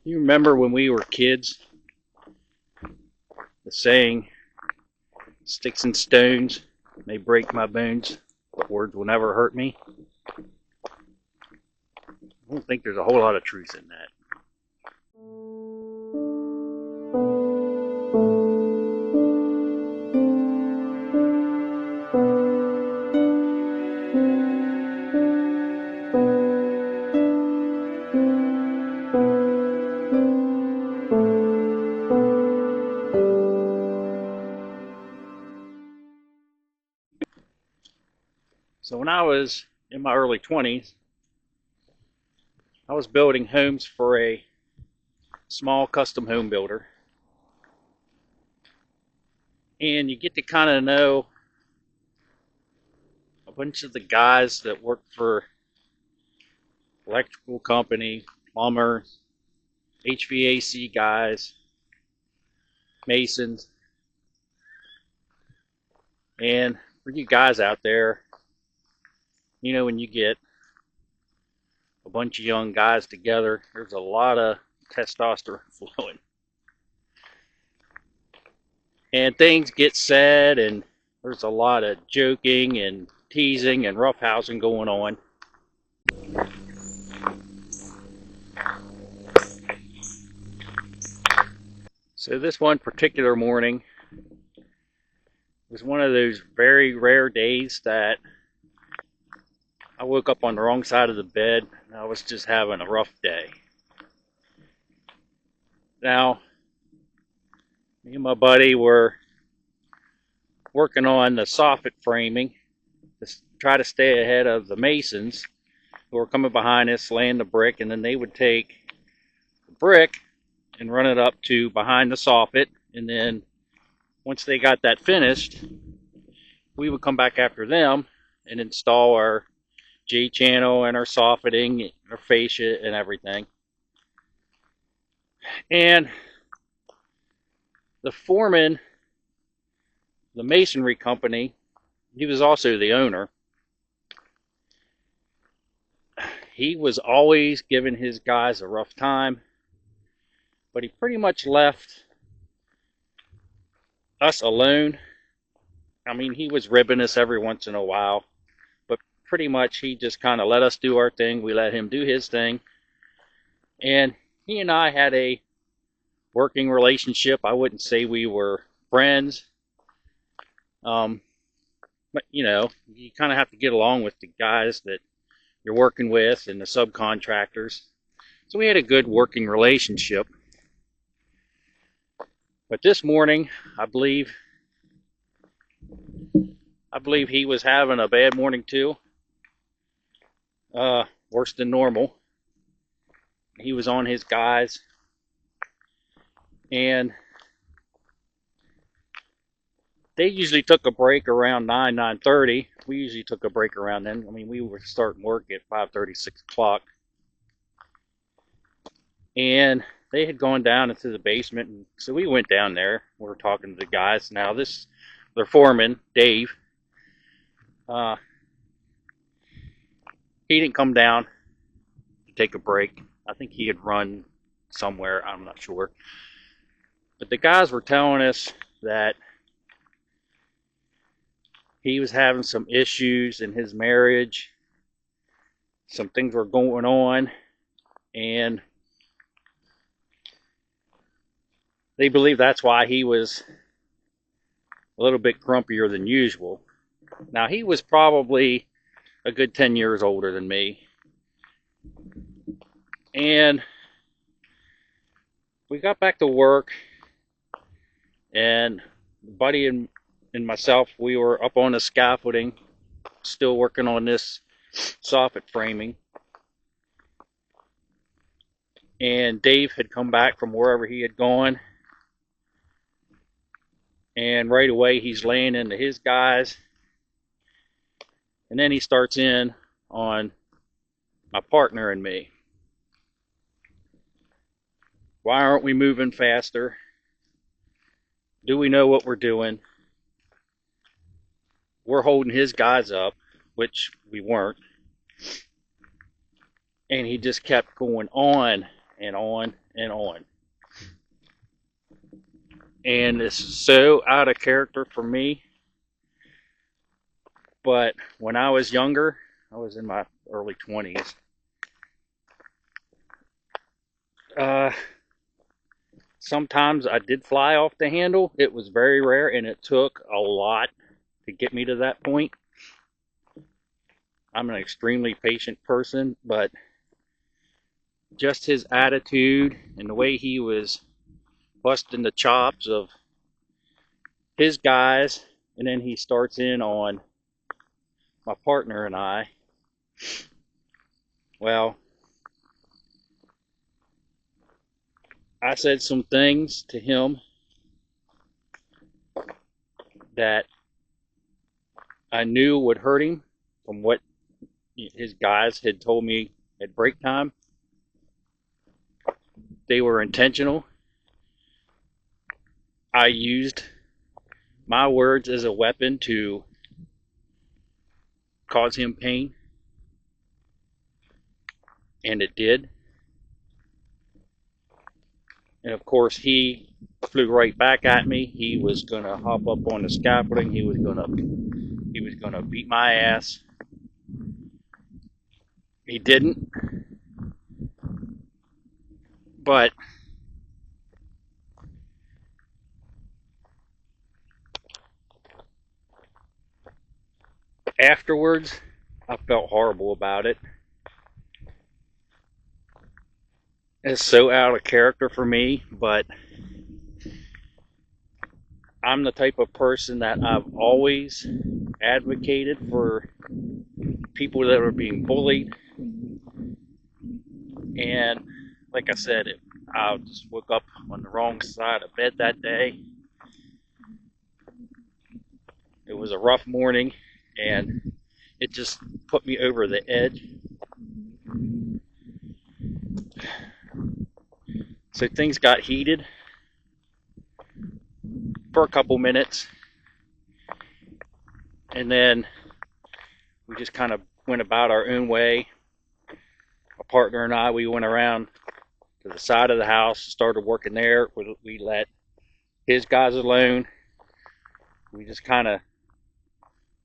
You remember when we were kids, the saying, sticks and stones may break my bones, but words will never hurt me? I don't think there's a whole lot of truth in that. So when I was in my early 20s, I was building homes for a small custom home builder. And you get to kind of know a bunch of the guys that work for electrical company, plumber, HVAC guys, masons. And for you guys out there, you know, when you get a bunch of young guys together, there's a lot of testosterone flowing. And things get said, and there's a lot of joking and teasing and roughhousing going on. So this one particular morning was one of those very rare days that I woke up on the wrong side of the bed and I was just having a rough day. Now, me and my buddy were working on the soffit framing to try to stay ahead of the masons who were coming behind us, laying the brick, and then they would take the brick and run it up to behind the soffit, and then once they got that finished, we would come back after them and install our J-channel and our soffitting, our fascia and everything. And the foreman, the masonry company, he was also the owner. He was always giving his guys a rough time, but he pretty much left us alone. I mean, he was ribbing us every once in a while, but pretty much he just kind of let us do our thing. We let him do his thing. And he and I had a working relationship. I wouldn't say we were friends. But, you know, you kind of have to get along with the guys that you're working with and the subcontractors. So we had a good working relationship. But this morning, I believe he was having a bad morning too. Worse than normal. He was on his guys. And they usually took a break around 9:30. We usually took a break around then. I mean, we were starting work at 5:30, 6 o'clock. And they had gone down into the basement, and so we went down there. We were talking to the guys. Now their foreman, Dave, he didn't come down to take a break. I think he had run somewhere, I'm not sure. But the guys were telling us that he was having some issues in his marriage. Some things were going on, and they believe that's why he was a little bit grumpier than usual. Now, he was probably a good 10 years older than me. And we got back to work, and Buddy and myself, we were up on the scaffolding, still working on this soffit framing. And Dave had come back from wherever he had gone. And right away, he's laying into his guys. And then he starts in on my partner and me. Why aren't we moving faster? Do we know what we're doing? We're holding his guys up, which we weren't. And he just kept going on and on and on. And this is so out of character for me. But when I was younger, I was in my early 20s. Sometimes I did fly off the handle. It was very rare, and it took a lot to get me to that point. I'm an extremely patient person, but just his attitude and the way he was busting the chops of his guys, and then he starts in on my partner and I. Well, I said some things to him that I knew would hurt him from what his guys had told me at break time. They were intentional. I used my words as a weapon to cause him pain, and it did. And of course, he flew right back at me. He was gonna hop up on the scaffolding. He was gonna beat my ass. He didn't, but afterwards, I felt horrible about it. It's so out of character for me, but I'm the type of person that I've always advocated for people that are being bullied. And like I said, I just woke up on the wrong side of bed that day. It was a rough morning, and it just put me over the edge. So things got heated for a couple minutes, and then we just kind of went about our own way. My partner and I, we went around to the side of the house, started working there. We let his guys alone. We just kind of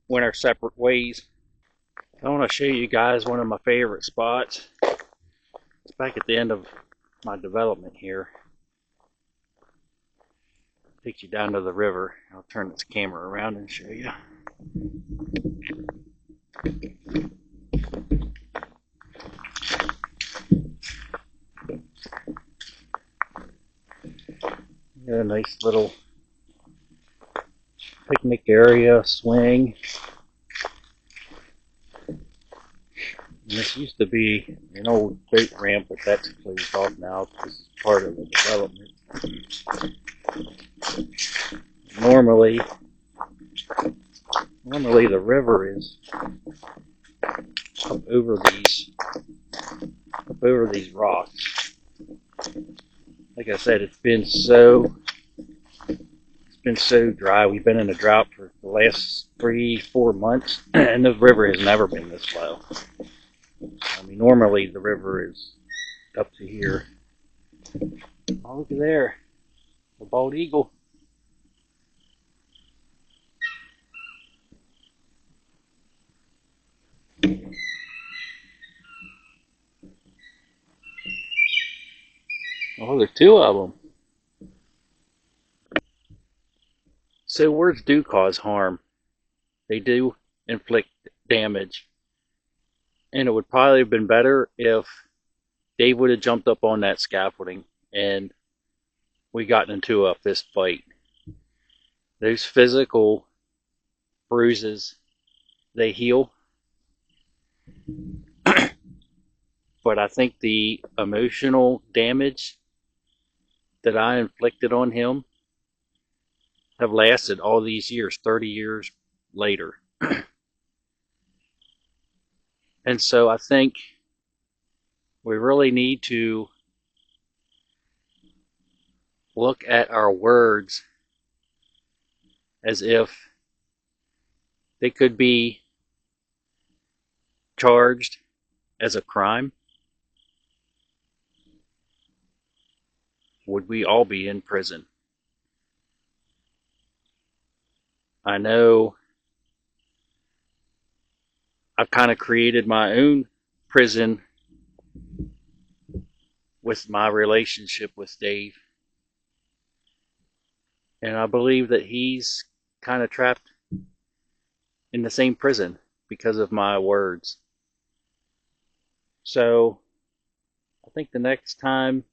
went our separate ways. I want to show you guys one of my favorite spots. It's back at the end of my development here. Takes you down to the river. I'll turn this camera around and show you. Got a nice little picnic area, swing. And this used to be an old boat ramp, but that's closed off now. This is part of the development. Normally the river is up over these rocks. Like I said, it's been so dry. We've been in a drought for the last 3-4 months, and the river has never been this low. I mean, normally the river is up to here. Oh, look at there, the bald eagle. Oh, there's 2 of them. So words do cause harm. They do inflict damage. And it would probably have been better if Dave would have jumped up on that scaffolding and we got into a fist fight. Those physical bruises, they heal. But I think the emotional damage that I inflicted on him have lasted all these years, 30 years later. And so I think we really need to look at our words as if they could be charged as a crime. would we all be in prison? I know I've kind of created my own prison with my relationship with Dave. And I believe that he's kind of trapped in the same prison because of my words. So I think the next time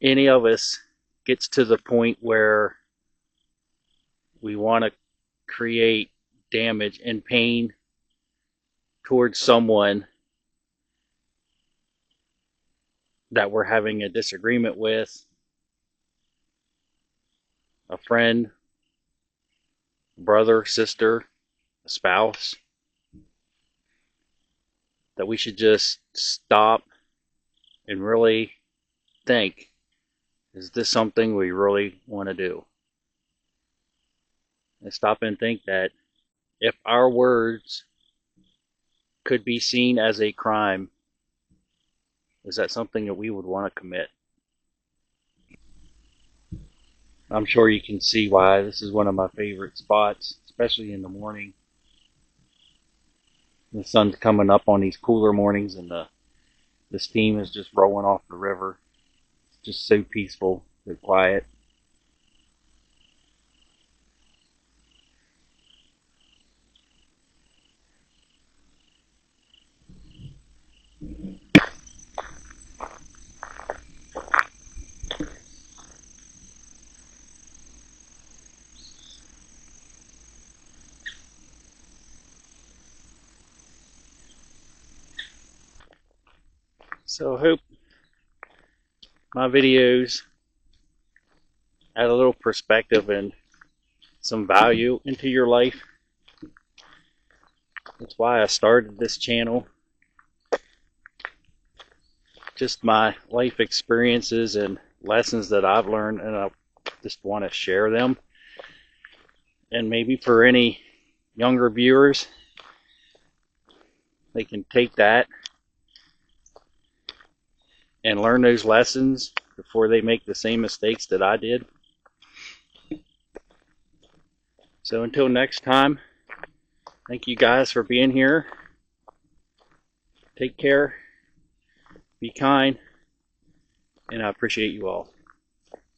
any of us gets to the point where we want to create damage and pain towards someone that we're having a disagreement with, a friend, brother, sister, a spouse, that we should just stop and really think, is this something we really want to do? And stop and think that if our words could be seen as a crime, is that something that we would want to commit? I'm sure you can see why this is one of my favorite spots, especially in the morning. The sun's coming up on these cooler mornings, and the steam is just rolling off the river. It's just so peaceful, so quiet. So I hope my videos add a little perspective and some value into your life. That's why I started this channel. Just my life experiences and lessons that I've learned, and I just want to share them. And maybe for any younger viewers, they can take that and learn those lessons before they make the same mistakes that I did. So until next time, thank you guys for being here. Take care, be kind, and I appreciate you all.